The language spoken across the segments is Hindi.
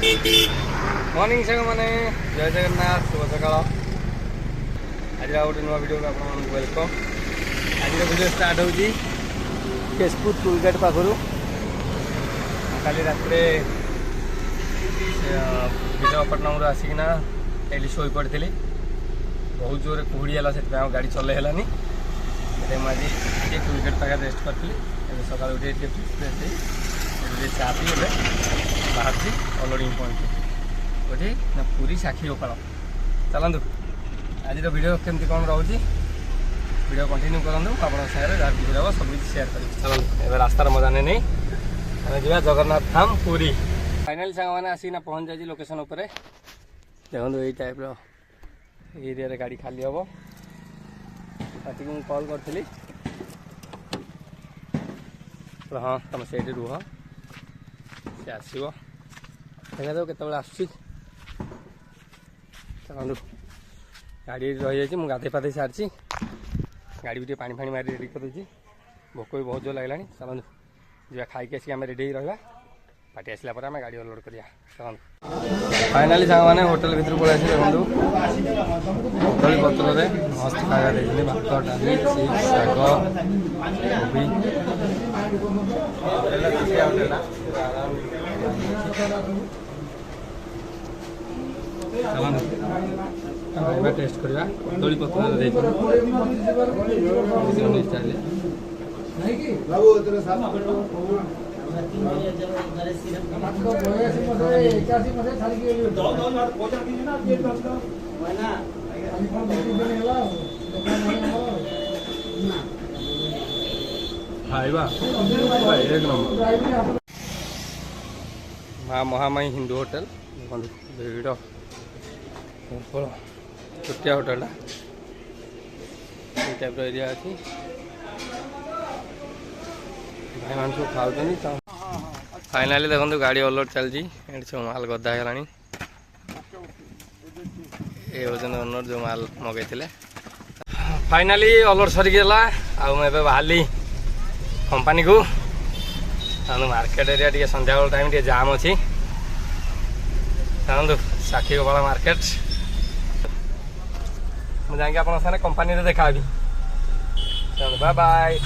मॉर्निंग सांग मैंने जय जगन्नाथ शुभ सकाल आज गोटे नुआ वीडियो आप वेलकम आज वीडियो स्टार्ट होगी केशपुर टोलगेट पाखर काली रात विशाखापट्टनम आसिकिना ये शोई पड़ी बहुत जोर कुहुड़ी है से गाड़ी चल है मुझे टोलगेट पाखे रेस्ट करी सका उठे चा पी बाहर अलोडिंग पॉइंट गोटे ना पूरी साक्षी गोपाल चलतु आज वीडियो केमती कौन रोचे वीडियो कंटिन्यू करूँ आप जहाँ भी हम सब कुछ सेयार करें चलते ए रास्तार मजा नहीं आम जा जगन्नाथ धाम पूरी फाइनाली सांग मैंने आसिक पहुँच जाए लोकेशन उपर देखो यही टाइप एरिया गाड़ी खाली हम राति को कल करी हाँ तुम से रुह सी आसो देखा जाओ केत आसुची चलू गाड़ी रही जाए गाधे पाधे सारी गाड़ी भी पानी फाणी मारी रेडी कर भोक भी बहुत जोर लगे चलू जा खाई आसिक आम रेडी रहा पार्टी आसला आम गाड़ी अनलोड करिया चलू फाइनाली सांग मैंने होटेल भर पलि देखो कदली पत्र मस्त खाया देखिए भात डाली चिप्स शाग कोबी चलना टेस्ट करवा कदली पत्र खाइबा एक नंबर माँ महामाई हिंदू होटेल भिड़ छोटिया होटेल टाइप एरिया अच्छी भाई मान सब खाऊ फाइनाली देखो गाड़ी अलोड चलती सब माल गदा है ये हूँ ओनर जो माल मगेले फाइनाली अलोड सरीगला बाहरी कंपानी को मार्केट एरिया टे संध्या टाइम टे जाम अच्छी चलते साक्षी गोपाल मार्केट मुझे आप कंपानी रे देखा चलो बाय बाय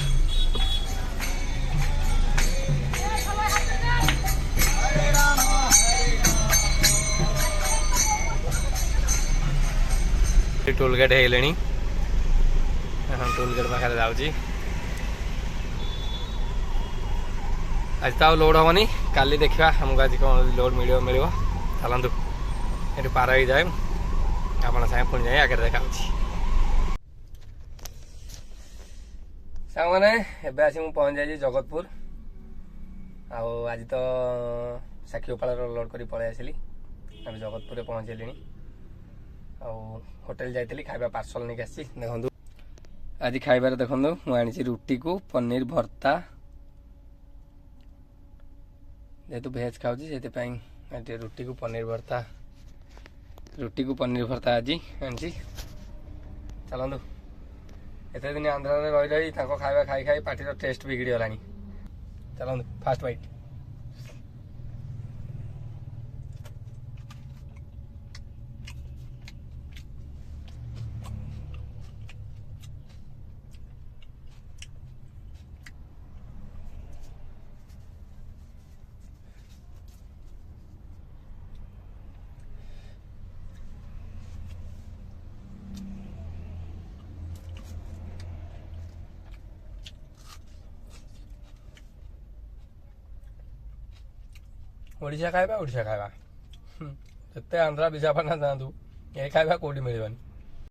टोलगेट है टोलगेट पाखे जाऊँगी आज तो लोड हेनी काली देखा हमको आज कौन लोड मिल चलतु ये पार ही जाए आप पुणी जाए आगे देखा सांग मैंने एवं आसी पहुँच जाए जगतपुर आज तो साक्षी गोपाल लोड कर पलि आसली अभी जगतपुर पहुँचली होटेल जाइली खाइबा पार्सल नहीं आसी देखो आज खाइबार देखो मुझे रुटी को पनीर भर्ता जेहेतु भेज खाऊँ से रुटी को पनीर भर्ता आज आनी चलतु एत दिन आंध्र रही रही खाଇବା खाई खाई पार्टी टेस्ट बिगड़ी गला चलतु फास्ट बाइट ओडिशा खाइबा जिते आंध्रा विशाखापट्टनम जातु ये खाइबा कौटी मिलवानी